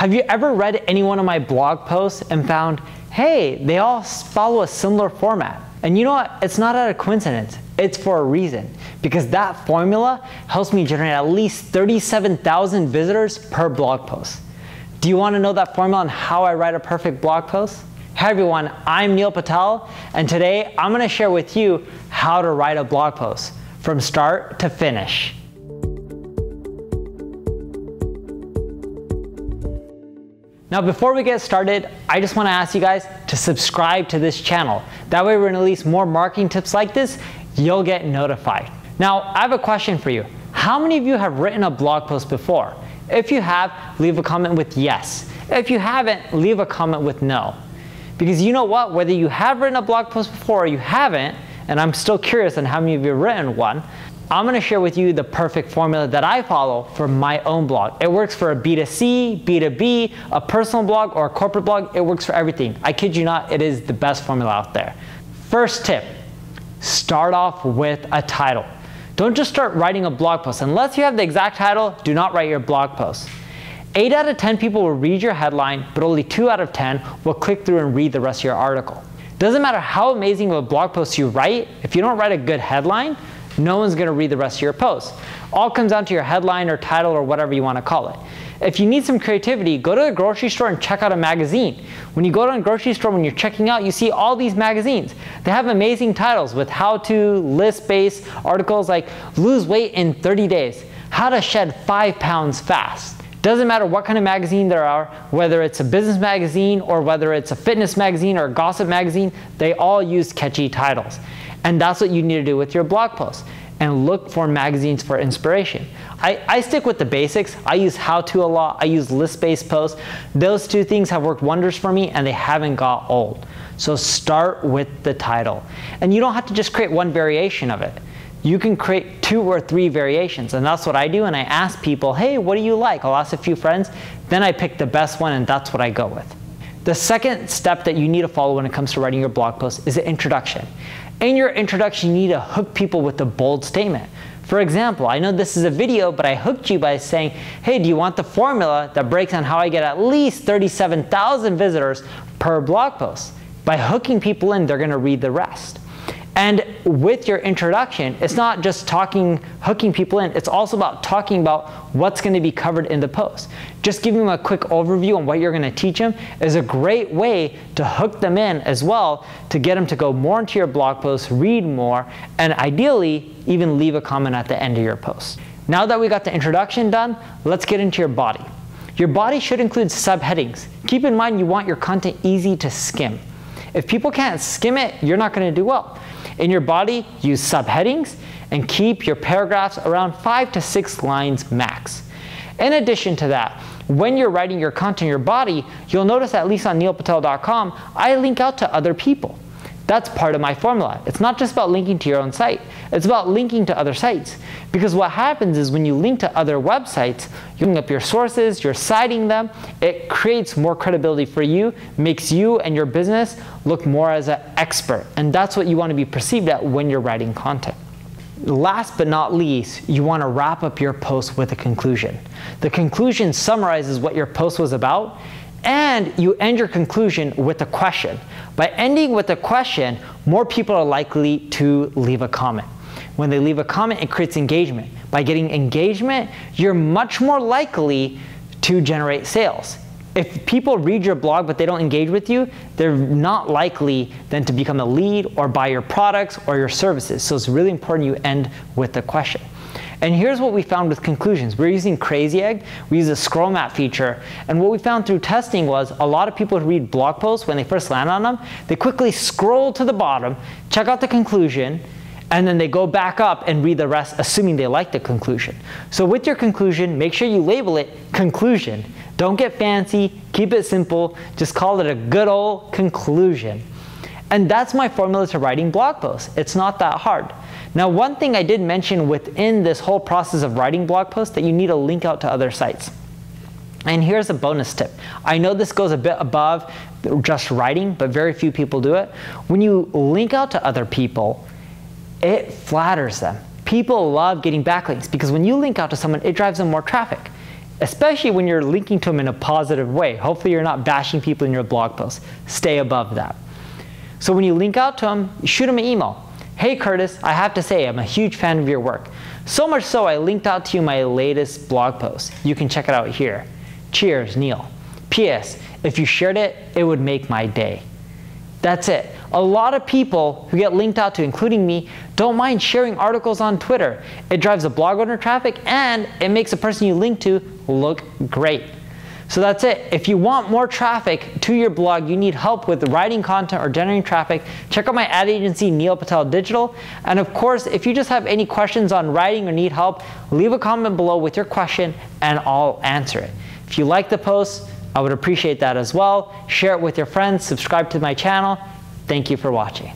Have you ever read any one of my blog posts and found, hey, they all follow a similar format? And you know what? It's not out of coincidence. It's for a reason. Because that formula helps me generate at least 37,000 visitors per blog post. Do you want to know that formula and how I write a perfect blog post? Hey everyone, I'm Patel, and today I'm going to share with you how to write a blog post from start to finish. Now before we get started, I just want to ask you guys to subscribe to this channel. That way we're going to release more marketing tips like this, you'll get notified. Now I have a question for you. How many of you have written a blog post before? If you have, leave a comment with yes. If you haven't, leave a comment with no. Because you know what, whether you have written a blog post before or you haven't, and I'm still curious on how many of you have written one, I'm going to share with you the perfect formula that I follow for my own blog. It works for a B2C, B2B, a personal blog, or a corporate blog. It works for everything. I kid you not, it is the best formula out there. First tip, start off with a title. Don't just start writing a blog post. Unless you have the exact title, do not write your blog post. 8 out of 10 people will read your headline, but only 2 out of 10 will click through and read the rest of your article. Doesn't matter how amazing of a blog post you write, if you don't write a good headline, no one's going to read the rest of your post. All comes down to your headline or title or whatever you want to call it. If you need some creativity, go to the grocery store and check out a magazine. When you go to a grocery store, when you're checking out, you see all these magazines. They have amazing titles with how-to, list-based articles like lose weight in 30 days, how to shed 5 pounds fast. Doesn't matter what kind of magazine there are, whether it's a business magazine or whether it's a fitness magazine or a gossip magazine, they all use catchy titles. And that's what you need to do with your blog posts. And look for magazines for inspiration. I stick with the basics. I use how-to a lot. I use list-based posts. Those two things have worked wonders for me and they haven't got old. So start with the title. And you don't have to just create one variation of it. You can create 2 or 3 variations, and that's what I do. And I ask people, hey, what do you like? I'll ask a few friends, then I pick the best one, and that's what I go with. The second step that you need to follow when it comes to writing your blog post is the introduction. In your introduction, you need to hook people with a bold statement. For example, I know this is a video, but I hooked you by saying, hey, do you want the formula that breaks down how I get at least 37,000 visitors per blog post? By hooking people in, they're going to read the rest. And with your introduction, it's not just hooking people in, it's also about talking about what's going to be covered in the post. Just giving them a quick overview on what you're going to teach them is a great way to hook them in as well, to get them to go more into your blog post, read more, and ideally even leave a comment at the end of your post. Now that we got the introduction done, let's get into your body. Your body should include subheadings. Keep in mind you want your content easy to skim. If people can't skim it, you're not going to do well. In your body, use subheadings and keep your paragraphs around 5 to 6 lines max. In addition to that, when you're writing your content in your body, you'll notice at least on neilpatel.com, I link out to other people. That's part of my formula. It's not just about linking to your own site. It's about linking to other sites. Because what happens is when you link to other websites, you link up your sources, you're citing them, it creates more credibility for you, makes you and your business look more as an expert. And that's what you want to be perceived at when you're writing content. Last but not least, you want to wrap up your post with a conclusion. The conclusion summarizes what your post was about, and you end your conclusion with a question. By ending with a question, more people are likely to leave a comment. When they leave a comment, it creates engagement. By getting engagement, you're much more likely to generate sales. If people read your blog but they don't engage with you, they're not likely then to become a lead or buy your products or your services. So it's really important you end with a question. And here's what we found with conclusions. We're using Crazy Egg. We use a scroll map feature. And what we found through testing was a lot of people who read blog posts, when they first land on them, they quickly scroll to the bottom, check out the conclusion, and then they go back up and read the rest, assuming they like the conclusion. So with your conclusion, make sure you label it conclusion. Don't get fancy, keep it simple, just call it a good old conclusion. And that's my formula to writing blog posts. It's not that hard. Now, one thing I did mention within this whole process of writing blog posts that you need to link out to other sites. And here's a bonus tip. I know this goes a bit above just writing, but very few people do it. When you link out to other people, it flatters them. People love getting backlinks because when you link out to someone, it drives them more traffic. especially when you're linking to them in a positive way. Hopefully you're not bashing people in your blog posts. Stay above that. So when you link out to them, shoot them an email. Hey Curtis, I have to say I'm a huge fan of your work. So much so I linked out to you my latest blog post. You can check it out here. Cheers, Neil. P.S. If you shared it, it would make my day. That's it. A lot of people who get linked out to, including me, don't mind sharing articles on Twitter. It drives the blog owner traffic and it makes the person you link to look great. So that's it. If you want more traffic to your blog, you need help with writing content or generating traffic, check out my ad agency, Neil Patel Digital. And of course, if you just have any questions on writing or need help, leave a comment below with your question and I'll answer it. If you like the post, I would appreciate that as well. Share it with your friends, subscribe to my channel. Thank you for watching.